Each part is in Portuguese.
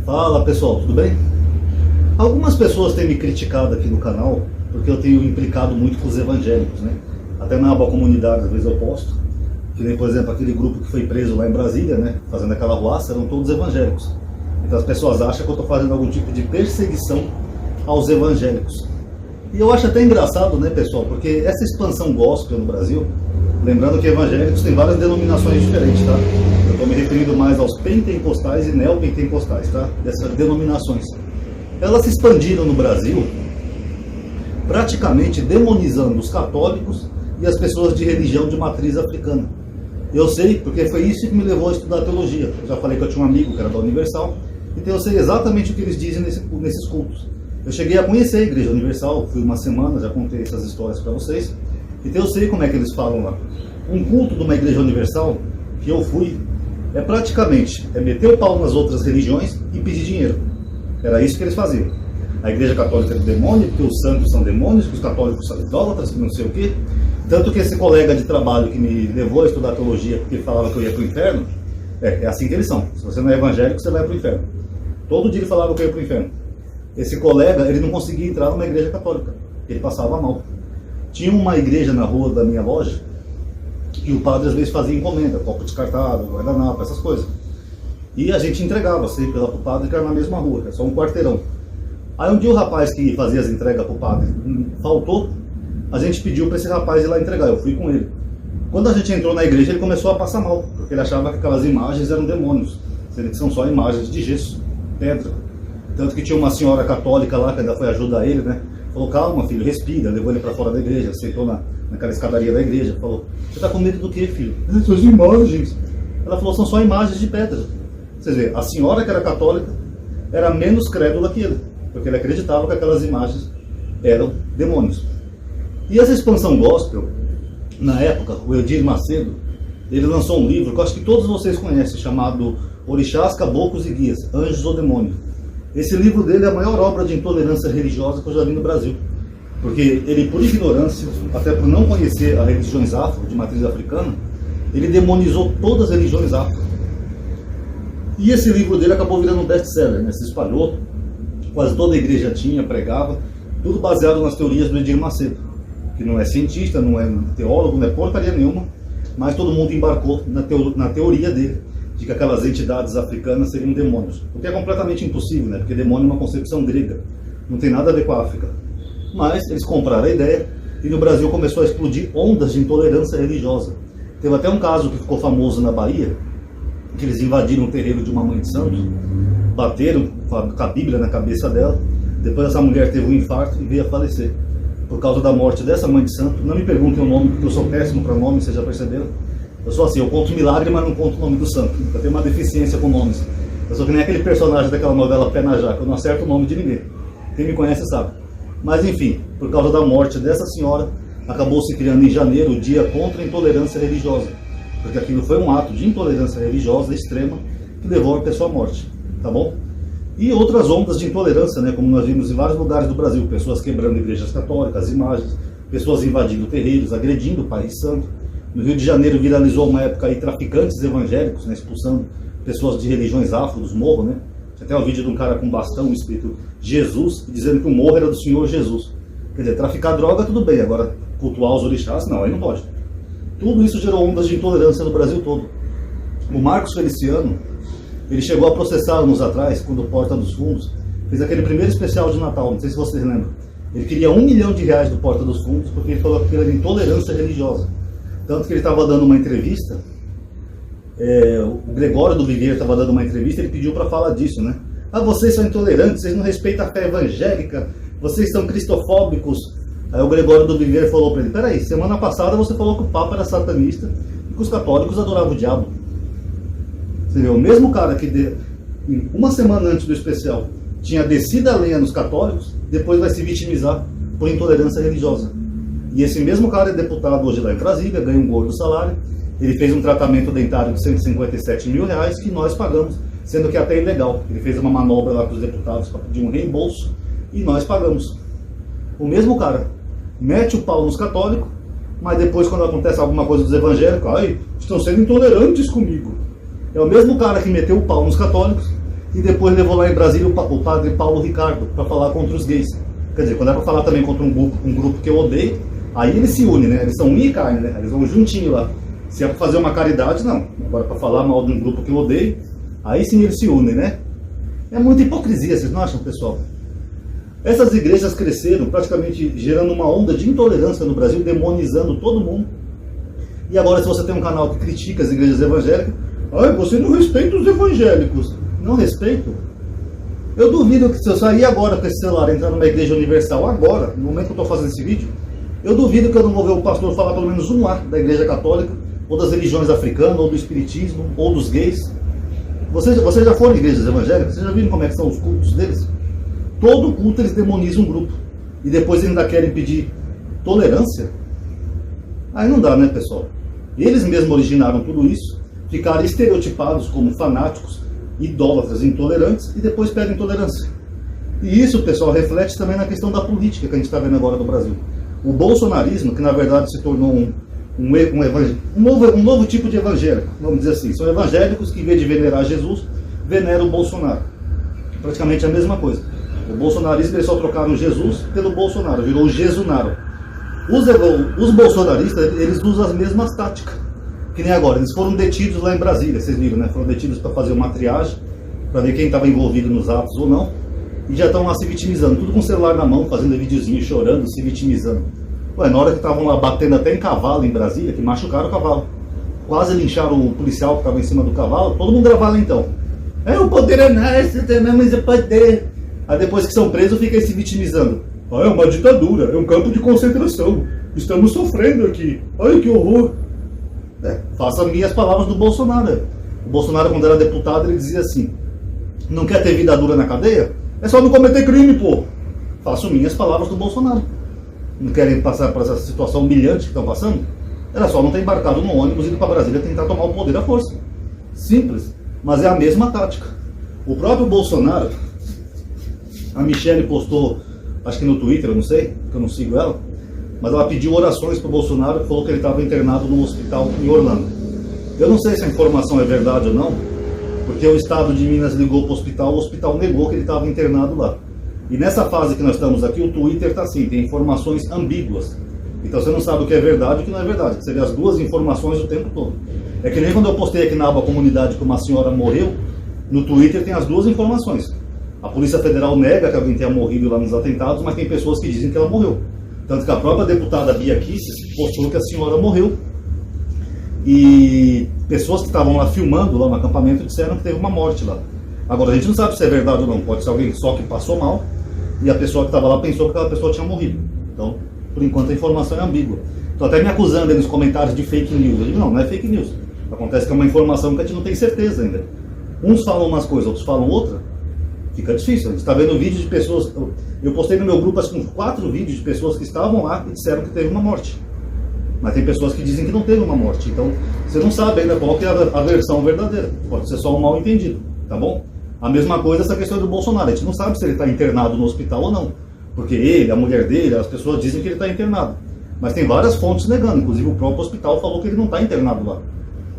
Fala pessoal, tudo bem? Algumas pessoas têm me criticado aqui no canal porque eu tenho implicado muito com os evangélicos, né? Até na aba comunidade às vezes eu posto. Que nem, por exemplo, aquele grupo que foi preso lá em Brasília, né? Fazendo aquela ruaça, eram todos evangélicos. Então as pessoas acham que eu estou fazendo algum tipo de perseguição aos evangélicos. E eu acho até engraçado, né, pessoal? Porque essa expansão gospel no Brasil, lembrando que evangélicos têm várias denominações diferentes, tá? Eu estou me referindo mais aos pentecostais e neopentecostais, tá? Dessas denominações. Elas se expandiram no Brasil, praticamente demonizando os católicos e as pessoas de religião de matriz africana. Eu sei, porque foi isso que me levou a estudar teologia. Eu já falei que eu tinha um amigo que era da Universal, então eu sei exatamente o que eles dizem nesses cultos. Eu cheguei a conhecer a Igreja Universal, fui uma semana, já contei essas histórias para vocês, então eu sei como é que eles falam lá. Um culto de uma Igreja Universal, que eu fui, é praticamente meter o pau nas outras religiões e pedir dinheiro. Era isso que eles faziam. A Igreja Católica é do demônio, porque os santos são demônios, que os católicos são idólatras, que não sei o quê. Tanto que esse colega de trabalho que me levou a estudar teologia, porque ele falava que eu ia para o inferno, é assim que eles são. Se você não é evangélico, você vai para o inferno. Todo dia ele falava que eu ia para o inferno. Esse colega, ele não conseguia entrar numa igreja católica. Ele passava mal. Tinha uma igreja na rua da minha loja, e o padre às vezes fazia encomenda, copo descartável, guardanapo, essas coisas. E a gente entregava sempre lá pro padre, que era na mesma rua, que é só um quarteirão. Aí um dia o rapaz que fazia as entregas pro padre faltou, a gente pediu para esse rapaz ir lá entregar, eu fui com ele. Quando a gente entrou na igreja, ele começou a passar mal, porque ele achava que aquelas imagens eram demônios, sendo que são só imagens de gesso, pedra. Tanto que tinha uma senhora católica lá, que ainda foi ajudar ele, né? Falou, calma filho, respira, levou ele para fora da igreja, sentou naquela escadaria da igreja, falou, você tá com medo do quê, filho? Essas imagens. Ela falou, são só imagens de pedra. Vocês veem, a senhora que era católica era menos crédula que ele, porque ele acreditava que aquelas imagens eram demônios. E essa expansão gospel, na época, o Edir Macedo, ele lançou um livro que eu acho que todos vocês conhecem, chamado Orixás, Caboclos e Guias, Anjos ou Demônios. Esse livro dele é a maior obra de intolerância religiosa que eu já vi no Brasil. Porque ele, por ignorância, até por não conhecer as religiões afro, de matriz africana, ele demonizou todas as religiões afro. E esse livro dele acabou virando um best-seller, né? Se espalhou, quase toda a igreja tinha, pregava, tudo baseado nas teorias do Edir Macedo, que não é cientista, não é teólogo, não é porcaria nenhuma, mas todo mundo embarcou na teoria dele, de que aquelas entidades africanas seriam demônios. O que é completamente impossível, né? Porque demônio é uma concepção grega, não tem nada a ver com a África. Mas eles compraram a ideia e no Brasil começou a explodir ondas de intolerância religiosa. Teve até um caso que ficou famoso na Bahia, que eles invadiram o terreiro de uma mãe de santo, bateram com a Bíblia na cabeça dela, depois essa mulher teve um infarto e veio a falecer. Por causa da morte dessa mãe de santo, não me perguntem o nome, porque eu sou péssimo para nome, vocês já perceberam? Eu sou assim, eu conto milagre, mas não conto o nome do santo. Eu tenho uma deficiência com nomes. Eu sou que nem aquele personagem daquela novela Pé na Jaca, eu não acerto o nome de ninguém. Quem me conhece sabe. Mas enfim, por causa da morte dessa senhora, acabou se criando em janeiro o Dia contra a Intolerância Religiosa. Porque aquilo foi um ato de intolerância religiosa extrema que levou a pessoa à morte. Tá bom? E outras ondas de intolerância, né, como nós vimos em vários lugares do Brasil. Pessoas quebrando igrejas católicas, imagens, pessoas invadindo terreiros, agredindo o Pai Santo. No Rio de Janeiro viralizou uma época aí traficantes evangélicos, né, expulsando pessoas de religiões afro dos morros, né? Tinha até um vídeo de um cara com bastão escrito Jesus, dizendo que o morro era do Senhor Jesus. Quer dizer, traficar droga tudo bem, agora cultuar os orixás, não, aí não pode. Tudo isso gerou ondas de intolerância no Brasil todo. O Marcos Feliciano, ele chegou a processar anos atrás, quando o Porta dos Fundos fez aquele primeiro especial de Natal, não sei se vocês lembram. Ele queria R$1 milhão do Porta dos Fundos, porque ele falou que era intolerância religiosa. Tanto que ele estava dando uma entrevista, o Gregório do Vivier estava dando uma entrevista, ele pediu para falar disso, né? Ah, vocês são intolerantes, vocês não respeitam a fé evangélica, vocês são cristofóbicos. Aí o Gregório do Vivier falou para ele, peraí, semana passada você falou que o Papa era satanista e que os católicos adoravam o diabo. Você vê, o mesmo cara que uma semana antes do especial tinha descido a lenha nos católicos, depois vai se vitimizar por intolerância religiosa. E esse mesmo cara é deputado hoje lá em Brasília, ganha um gordo salário, ele fez um tratamento dentário de R$157 mil, que nós pagamos, sendo que até é ilegal. Ele fez uma manobra lá com os deputados para pedir um reembolso e nós pagamos. O mesmo cara mete o pau nos católicos, mas depois quando acontece alguma coisa dos evangélicos, ai, estão sendo intolerantes comigo. É o mesmo cara que meteu o pau nos católicos, e depois levou lá em Brasília o padre Paulo Ricardo para falar contra os gays. Quer dizer, quando é para falar também contra um grupo que eu odeio, aí eles se unem, né? Eles são unha e carne, né? Eles vão juntinho lá. Se é para fazer uma caridade, não. Agora, para falar mal de um grupo que eu odeio, aí sim eles se unem, né? É muita hipocrisia, vocês não acham, pessoal? Essas igrejas cresceram praticamente gerando uma onda de intolerância no Brasil, demonizando todo mundo. E agora, se você tem um canal que critica as igrejas evangélicas, você não respeita os evangélicos. Não respeito? Eu duvido que se eu sair agora com esse celular, entrar numa igreja universal agora, no momento que eu estou fazendo esse vídeo, eu duvido que eu não vou ver o pastor falar pelo menos um lá da igreja católica, ou das religiões africanas, ou do espiritismo, ou dos gays. Vocês já foram em igrejas evangélicas? Vocês já viram como é que são os cultos deles? Todo culto eles demonizam um grupo. E depois ainda querem pedir tolerância? Aí não dá, né, pessoal? Eles mesmos originaram tudo isso, ficaram estereotipados como fanáticos, idólatras, intolerantes, e depois pedem tolerância. E isso, pessoal, reflete também na questão da política que a gente está vendo agora no Brasil. O bolsonarismo, que na verdade se tornou um novo tipo de evangélico, vamos dizer assim. São evangélicos que, em vez de venerar Jesus, veneram o Bolsonaro. Praticamente a mesma coisa. O bolsonarismo, eles só trocaram Jesus pelo Bolsonaro, virou o Jesunaro. Os bolsonaristas, eles usam as mesmas táticas. Que nem agora, eles foram detidos lá em Brasília, vocês viram, né? Foram detidos para fazer uma triagem, para ver quem estava envolvido nos atos ou não. E já estão lá se vitimizando, tudo com o celular na mão, fazendo videozinho, chorando, se vitimizando. Ué, na hora que estavam lá batendo até em cavalo em Brasília, que machucaram o cavalo, quase lincharam o policial que estava em cima do cavalo, todo mundo gravava lá então. O poder é nosso, temos o poder. Aí depois que são presos, fica se vitimizando. É uma ditadura, é um campo de concentração. Estamos sofrendo aqui. Ai, que horror. Faça minhas palavras do Bolsonaro. O Bolsonaro, quando era deputado, ele dizia assim: não quer ter vida dura na cadeia? É só não cometer crime, pô. Faço minhas palavras do Bolsonaro. Não querem passar por essa situação humilhante que estão passando? Era só não ter embarcado no ônibus e ido para Brasília tentar tomar o poder à força. Simples. Mas é a mesma tática. O próprio Bolsonaro, a Michelle postou, acho que no Twitter, eu não sei, porque eu não sigo ela, mas ela pediu orações para o Bolsonaro e falou que ele estava internado no hospital em Orlando. Eu não sei se a informação é verdade ou não, porque o estado de Minas ligou para o hospital negou que ele estava internado lá. E nessa fase que nós estamos aqui, o Twitter está assim, tem informações ambíguas. Então você não sabe o que é verdade e o que não é verdade. Você vê as duas informações o tempo todo. É que nem quando eu postei aqui na aba comunidade que uma senhora morreu, no Twitter tem as duas informações. A Polícia Federal nega que alguém tenha morrido lá nos atentados, mas tem pessoas que dizem que ela morreu. Tanto que a própria deputada Bia Kicis postou que a senhora morreu. E pessoas que estavam lá filmando, lá no acampamento, disseram que teve uma morte lá. Agora, a gente não sabe se é verdade ou não. Pode ser alguém só que passou mal e a pessoa que estava lá pensou que aquela pessoa tinha morrido. Então, por enquanto, a informação é ambígua. Estão até me acusando aí nos comentários de fake news. Eu digo, não é fake news. Acontece que é uma informação que a gente não tem certeza ainda. Uns falam umas coisas, outros falam outra. Fica difícil. A gente está vendo vídeos de pessoas... Eu postei no meu grupo, acho que 4 vídeos de pessoas que estavam lá e disseram que teve uma morte. Mas tem pessoas que dizem que não teve uma morte. Então, você não sabe ainda qual que é a versão verdadeira. Pode ser só um mal entendido, tá bom? A mesma coisa essa questão do Bolsonaro. A gente não sabe se ele está internado no hospital ou não. Porque ele, a mulher dele, as pessoas dizem que ele está internado. Mas tem várias fontes negando. Inclusive o próprio hospital falou que ele não está internado lá.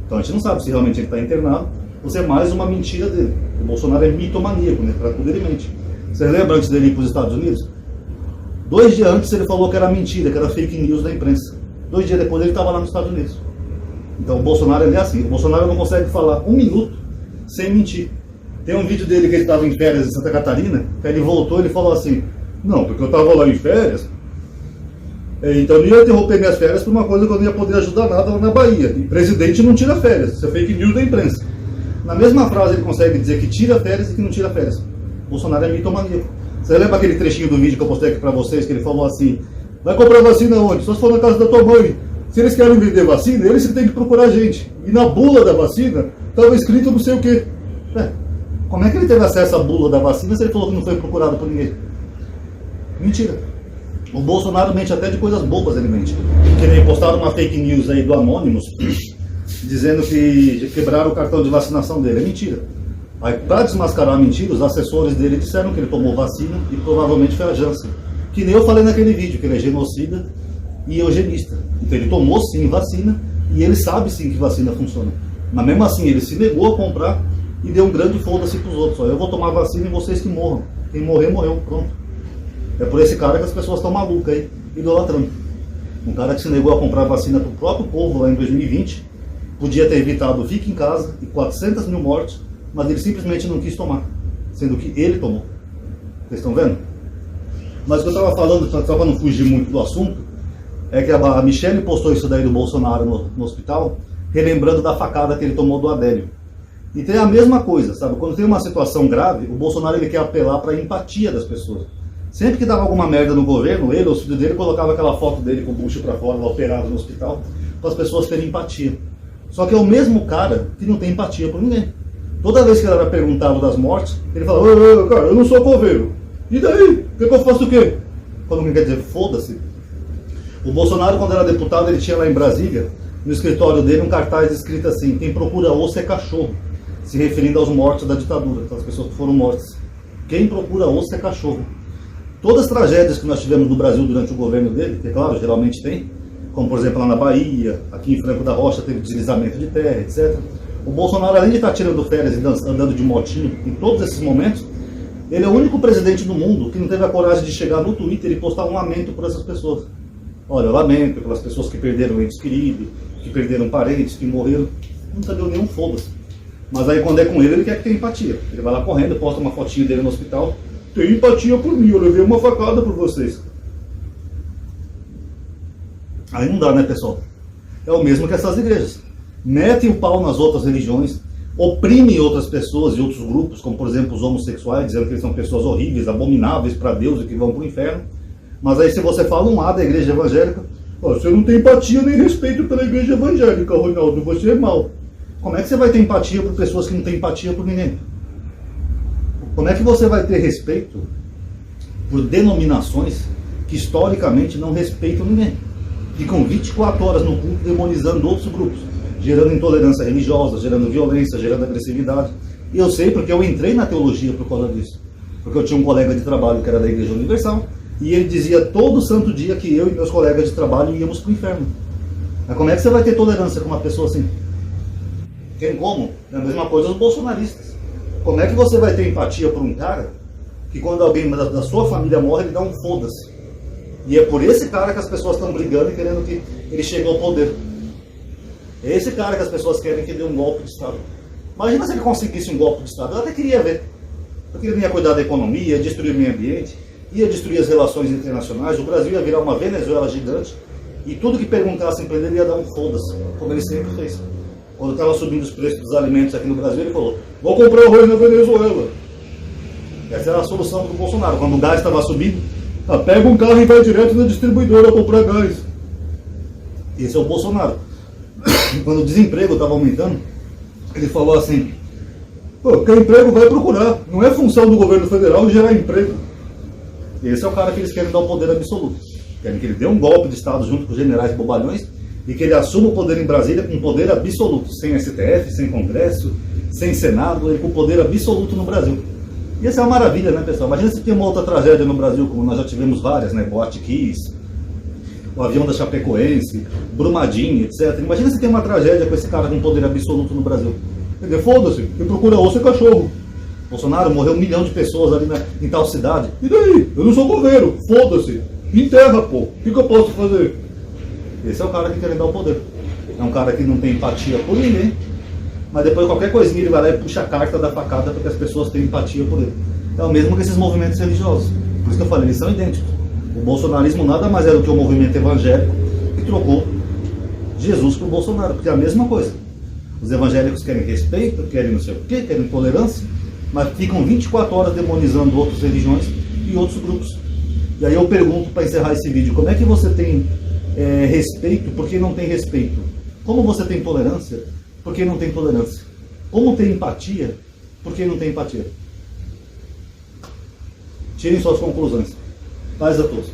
Então a gente não sabe se realmente ele está internado ou se é mais uma mentira dele. O Bolsonaro é mitomaníaco, né? Para tudo ele mente. Você lembra antes dele ir para os Estados Unidos? 2 dias antes ele falou que era mentira, que era fake news da imprensa. 2 dias depois ele estava lá nos Estados Unidos. Então o Bolsonaro ele é assim. O Bolsonaro não consegue falar 1 minuto sem mentir. Tem um vídeo dele que ele estava em férias em Santa Catarina, que ele voltou e ele falou assim: não, porque eu estava lá em férias, então eu não ia interromper minhas férias por uma coisa que eu não ia poder ajudar nada lá na Bahia. E presidente não tira férias, isso é fake news da imprensa. Na mesma frase ele consegue dizer que tira férias e que não tira férias. Bolsonaro é mitomaníaco. Você lembra aquele trechinho do vídeo que eu postei aqui para vocês, que ele falou assim: vai comprar vacina onde? Só se for na casa da tua mãe. Se eles querem vender vacina, eles que têm que procurar a gente. E na bula da vacina estava escrito não sei o quê. Como é que ele teve acesso à bula da vacina se ele falou que não foi procurado por ninguém? Mentira. O Bolsonaro mente até de coisas bobas, ele mente. Que nem postaram uma fake news aí do Anonymous, dizendo que quebraram o cartão de vacinação dele. É mentira. Aí, para desmascarar a mentira, os assessores dele disseram que ele tomou vacina e provavelmente foi a Janssen. Que nem eu falei naquele vídeo, que ele é genocida e eugenista. Então ele tomou sim vacina e ele sabe sim que vacina funciona. Mas mesmo assim ele se negou a comprar e deu um grande foda-se para os outros. Ó, eu vou tomar vacina e vocês que morram. Quem morrer, morreu. Pronto. É por esse cara que as pessoas estão malucas aí, idolatrando. Um cara que se negou a comprar vacina para o próprio povo lá em 2020, podia ter evitado fique em casa e 400 mil mortes, mas ele simplesmente não quis tomar, sendo que ele tomou. Vocês estão vendo? Mas o que eu estava falando, só para não fugir muito do assunto, é que a Michelle postou isso daí do Bolsonaro no hospital, relembrando da facada que ele tomou do Adélio. E tem a mesma coisa, sabe? Quando tem uma situação grave, o Bolsonaro ele quer apelar para a empatia das pessoas. Sempre que dava alguma merda no governo, ele ou os filhos dele colocava aquela foto dele com o bucho para fora, operado no hospital, para as pessoas terem empatia. Só que é o mesmo cara que não tem empatia por ninguém. Toda vez que ele era perguntado das mortes, ele falava, ô, cara, eu não sou coveiro. E daí? Quer que eu faça o quê? Quando alguém quer dizer, foda-se. O Bolsonaro, quando era deputado, ele tinha lá em Brasília, no escritório dele, um cartaz escrito assim, quem procura osso é cachorro, se referindo aos mortos da ditadura, as pessoas que foram mortas. Quem procura osso é cachorro. Todas as tragédias que nós tivemos no Brasil durante o governo dele, que claro, geralmente tem, como por exemplo lá na Bahia, aqui em Franco da Rocha teve deslizamento de terra, etc. O Bolsonaro, além de estar tirando férias e andando de motinho em todos esses momentos, ele é o único presidente do mundo que não teve a coragem de chegar no Twitter e postar um lamento por essas pessoas. Olha, eu lamento pelas pessoas que perderam entes queridos, que perderam parentes, que morreram. Nunca deu nenhum foda-se. Mas aí quando é com ele quer que tenha empatia. Ele vai lá correndo, posta uma fotinha dele no hospital. Tem empatia por mim, eu levei uma facada por vocês. Aí não dá, né, pessoal? É o mesmo que essas igrejas. Metem o pau nas outras religiões, oprimem outras pessoas e outros grupos, como por exemplo os homossexuais, dizendo que eles são pessoas horríveis, abomináveis para Deus e que vão para o inferno. Mas aí se você fala um A da igreja evangélica, você não tem empatia nem respeito pela igreja evangélica, Ronaldo, você é mau. Como é que você vai ter empatia por pessoas que não têm empatia por ninguém? Como é que você vai ter respeito por denominações que historicamente não respeitam ninguém? Ficam 24 horas no culto demonizando outros grupos, gerando intolerância religiosa, gerando violência, gerando agressividade. E eu sei porque eu entrei na teologia por causa disso. Porque eu tinha um colega de trabalho que era da Igreja Universal, e ele dizia todo santo dia que eu e meus colegas de trabalho íamos para o inferno. Mas como é que você vai ter tolerância com uma pessoa assim? Tem como? É a mesma coisa os bolsonaristas. Como é que você vai ter empatia por um cara que quando alguém da sua família morre, ele dá um foda-se? E é por esse cara que as pessoas estão brigando e querendo que ele chegue ao poder. É esse cara que as pessoas querem que dê um golpe de Estado. Imagina se ele conseguisse um golpe de Estado. Eu até queria ver. Porque ele ia cuidar da economia, ia destruir o meio ambiente, ia destruir as relações internacionais, o Brasil ia virar uma Venezuela gigante, e tudo que perguntassem para ele, ele ia dar um foda-se, como ele sempre fez. Quando estava subindo os preços dos alimentos aqui no Brasil, ele falou, vou comprar arroz na Venezuela. Essa era a solução do Bolsonaro. Quando o gás estava subindo, pega um carro e vai direto na distribuidora comprar gás. Esse é o Bolsonaro. Quando o desemprego estava aumentando, ele falou assim, quem emprego vai procurar, não é função do governo federal gerar emprego. Esse é o cara que eles querem dar o poder absoluto. Querem que ele dê um golpe de Estado junto com os generais bobalhões e que ele assuma o poder em Brasília com poder absoluto, sem STF, sem Congresso, sem Senado, ele com poder absoluto no Brasil. E essa é uma maravilha, né, pessoal? Imagina se tem uma outra tragédia no Brasil, como nós já tivemos várias, né? Boate Kiss, o avião da Chapecoense, Brumadinho, etc. Imagina se tem uma tragédia com esse cara com poder absoluto no Brasil. Quer dizer, foda-se, quem procura osso é cachorro. Bolsonaro morreu 1 milhão de pessoas ali em tal cidade. E daí? Eu não sou governo, foda-se. Enterra, pô. O que eu posso fazer? Esse é o cara que quer dar o poder. É um cara que não tem empatia por ninguém, mas depois qualquer coisinha ele vai lá e puxa a carta da facada para que as pessoas tenham empatia por ele. É o mesmo que esses movimentos religiosos. Por isso que eu falei, eles são idênticos. O bolsonarismo nada mais é do que o movimento evangélico que trocou Jesus por Bolsonaro, porque é a mesma coisa. Os evangélicos querem respeito, querem não sei o quê, querem tolerância, mas ficam 24 horas demonizando outras religiões e outros grupos. E aí eu pergunto, para encerrar esse vídeo, como é que você tem respeito por quem não tem respeito? Como você tem tolerância por quem não tem tolerância? Como tem empatia por quem não tem empatia? Tirem suas conclusões. Paz a todos.